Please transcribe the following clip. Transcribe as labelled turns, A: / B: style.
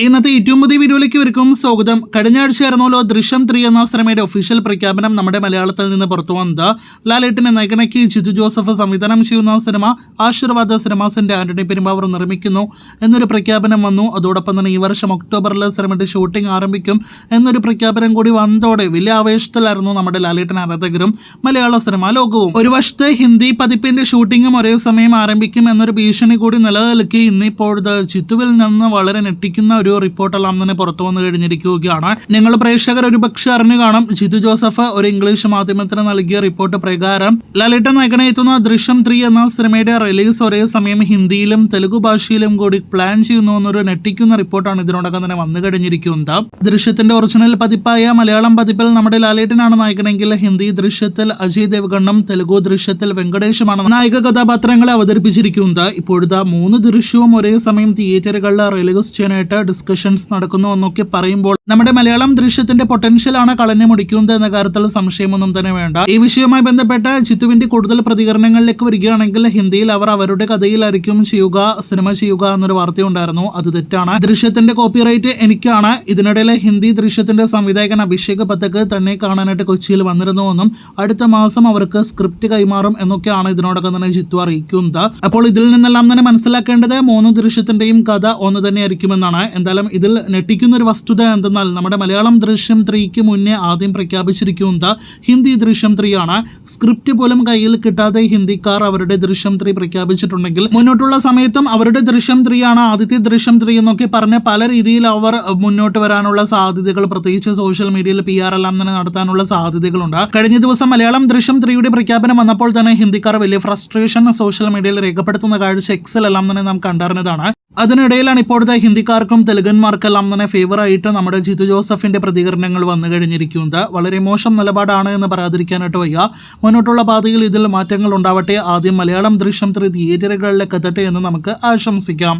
A: ഇന്നത്തെ ഏറ്റവും പുതിയ വീഡിയോയിലേക്ക് ഇവർക്കും സ്വാഗതം. കഴിഞ്ഞ ആഴ്ചയായിരുന്നല്ലോ ദൃശ്യം 3 എന്ന സിനിമയുടെ ഒഫീഷ്യൽ പ്രഖ്യാപനം നമ്മുടെ മലയാളത്തിൽ നിന്ന് പുറത്തു വന്നത്. ലാലേട്ടനെ നായകനാക്കി ജിത്തു ജോസഫ് സംവിധാനം ചെയ്യുന്ന സിനിമ ആശീർവാദ സിനിമാസിന്റെ ആന്റണി പെരുമ്പാവൂർ നിർമ്മിക്കുന്നു എന്നൊരു പ്രഖ്യാപനം വന്നു. അതോടൊപ്പം തന്നെ ഈ വർഷം ഒക്ടോബറിൽ സിനിമയുടെ ഷൂട്ടിംഗ് ആരംഭിക്കും എന്നൊരു പ്രഖ്യാപനം കൂടി വന്നതോടെ വലിയ ആവേശത്തിലായിരുന്നു നമ്മുടെ ലാലേട്ടൻ ആരാധകരും മലയാള സിനിമാ ലോകവും. ഒരു വശത്ത് ഹിന്ദി പതിപ്പിന്റെ ഷൂട്ടിംഗും ഒരേ സമയം ആരംഭിക്കും എന്നൊരു ഭീഷണി കൂടി നിലനിൽക്കെ ഇന്നിപ്പോഴത്തെ ജിത്തുവിൽ നിന്ന് വളരെ ഞെട്ടിക്കുന്ന ഒരു റിപ്പോർട്ടെല്ലാം തന്നെ പുറത്തു വന്നു കഴിഞ്ഞിരിക്കുകയാണ്. നിങ്ങൾ പ്രേക്ഷകർ ഒരുപക്ഷെ അറിഞ്ഞു കാണും. ജിത്തു ജോസഫ് ഒരു ഇംഗ്ലീഷ് മാധ്യമത്തിന് നൽകിയ റിപ്പോർട്ട് പ്രകാരം ലാലേട്ടൻ നായകനെ എത്തുന്ന ദൃശ്യം 3 എന്ന സിനിമയുടെ റിലീസ് ഒരേ സമയം ഹിന്ദിയിലും തെലുഗു ഭാഷയിലും കൂടി പ്ലാൻ ചെയ്യുന്നു എന്നൊരു ഞെട്ടിക്കുന്ന റിപ്പോർട്ടാണ് ഇതിനോടകം തന്നെ വന്നു കഴിഞ്ഞിരിക്കുന്നത്. ദൃശ്യത്തിന്റെ ഒറിജിനൽ പതിപ്പായ മലയാളം പതിപ്പിൽ നമ്മുടെ ലാലേട്ടനാണ് നായകനെങ്കിൽ ഹിന്ദി ദൃശ്യത്തിൽ അജയ് ദേവ്ഗണ്ണും തെലുഗു ദൃശ്യത്തിൽ വെങ്കടേഷുമാണ് നായിക കഥാപാത്രങ്ങളെ അവതരിപ്പിച്ചിരിക്കുന്നത്. ഇപ്പോഴത്തെ 3 ദൃശ്യവും ഒരേ സമയം തിയേറ്ററുകളിൽ റിലീസ് ചെയ്യാനായിട്ട് ഡിസ്കഷൻസ് നടക്കുന്നു എന്നൊക്കെ പറയുമ്പോൾ നമ്മുടെ മലയാളം ദൃശ്യത്തിന്റെ പൊട്ടൻഷ്യലാണ് കളഞ്ഞു മുടിക്കുന്നത് എന്ന കാര്യത്തിൽ സംശയമൊന്നും തന്നെ വേണ്ട. ഈ വിഷയവുമായി ബന്ധപ്പെട്ട് ജിത്തുവിന്റെ കൂടുതൽ പ്രതികരണങ്ങളിലേക്ക് വരികയാണെങ്കിൽ ഹിന്ദിയിൽ അവർ അവരുടെ കഥയിലായിരിക്കും സിനിമ ചെയ്യുക എന്നൊരു വാർത്തയുണ്ടായിരുന്നു. അത് തെറ്റാണ്. ദൃശ്യത്തിന്റെ കോപ്പിറൈറ്റ് എനിക്കാണ്. ഇതിനിടയിൽ ഹിന്ദി ദൃശ്യത്തിന്റെ സംവിധായകൻ അഭിഷേക് പത്തക് തന്നെ കാണാനായിട്ട് കൊച്ചിയിൽ വന്നിരുന്നുവെന്നും അടുത്ത മാസം അവർക്ക് സ്ക്രിപ്റ്റ് കൈമാറും എന്നൊക്കെയാണ് ഇതിനോടൊപ്പം തന്നെ ജിത്തു അറിയിക്കുന്നത്. അപ്പോൾ ഇതിൽ നിന്നെല്ലാം തന്നെ മനസ്സിലാക്കേണ്ടത് 3 ദൃശ്യത്തിന്റെയും കഥ ഒന്ന് തന്നെയായിരിക്കുമെന്നാണ്. എന്തായാലും ഇതിൽ ഞെട്ടിക്കുന്ന ഒരു വസ്തുത എന്തെന്നാൽ നമ്മുടെ മലയാളം ദൃശ്യം 3ക്ക് മുന്നേ ആദ്യം പ്രഖ്യാപിച്ചിരിക്കുന്നത് ഹിന്ദി ദൃശ്യം 3 ആണ്. സ്ക്രിപ്റ്റ് പോലും കയ്യിൽ കിട്ടാതെ ഹിന്ദിക്കാർ അവരുടെ ദൃശ്യം 3 പ്രഖ്യാപിച്ചിട്ടുണ്ടെങ്കിൽ മുന്നോട്ടുള്ള സമയത്തും അവരുടെ ദൃശ്യം 3 ആണ് ആദ്യത്തെ ദൃശ്യം 3 എന്നൊക്കെ പറഞ്ഞ് പല രീതിയിൽ അവർ മുന്നോട്ട് വരാനുള്ള സാധ്യതകൾ, പ്രത്യേകിച്ച് സോഷ്യൽ മീഡിയയിൽ PR എല്ലാം തന്നെ നടത്താനുള്ള സാധ്യതകളുണ്ട്. കഴിഞ്ഞ ദിവസം മലയാളം ദൃശ്യം 3യുടെ പ്രഖ്യാപനം വന്നപ്പോൾ തന്നെ ഹിന്ദിക്കാർ വലിയ ഫ്രസ്ട്രേഷൻ സോഷ്യൽ മീഡിയയിൽ രേഖപ്പെടുത്തുന്ന കാഴ്ച എക്സലെല്ലാം തന്നെ നാം കണ്ടറിഞ്ഞതാണ്. അതിനിടയിലാണ് ഇപ്പോഴത്തെ ഹിന്ദിക്കാർക്കും തെലുങ്കന്മാർക്കെല്ലാം തന്നെ ഫേവറായിട്ട് നമ്മുടെ ജിത്തു ജോസഫിന്റെ പ്രതികരണങ്ങൾ വന്നു കഴിഞ്ഞിരിക്കുന്നത്. വളരെ മോശം നിലപാടാണ് എന്ന് പറയാതിരിക്കാനായിട്ട് വയ്യ. മുന്നോട്ടുള്ള പാതയിൽ ഇതിൽ മാറ്റങ്ങൾ ഉണ്ടാവട്ടെ. ആദ്യം മലയാളം ദൃശ്യം 3 തിയേറ്ററുകളിലേക്ക് എത്തട്ടെ എന്ന് നമുക്ക് ആശംസിക്കാം.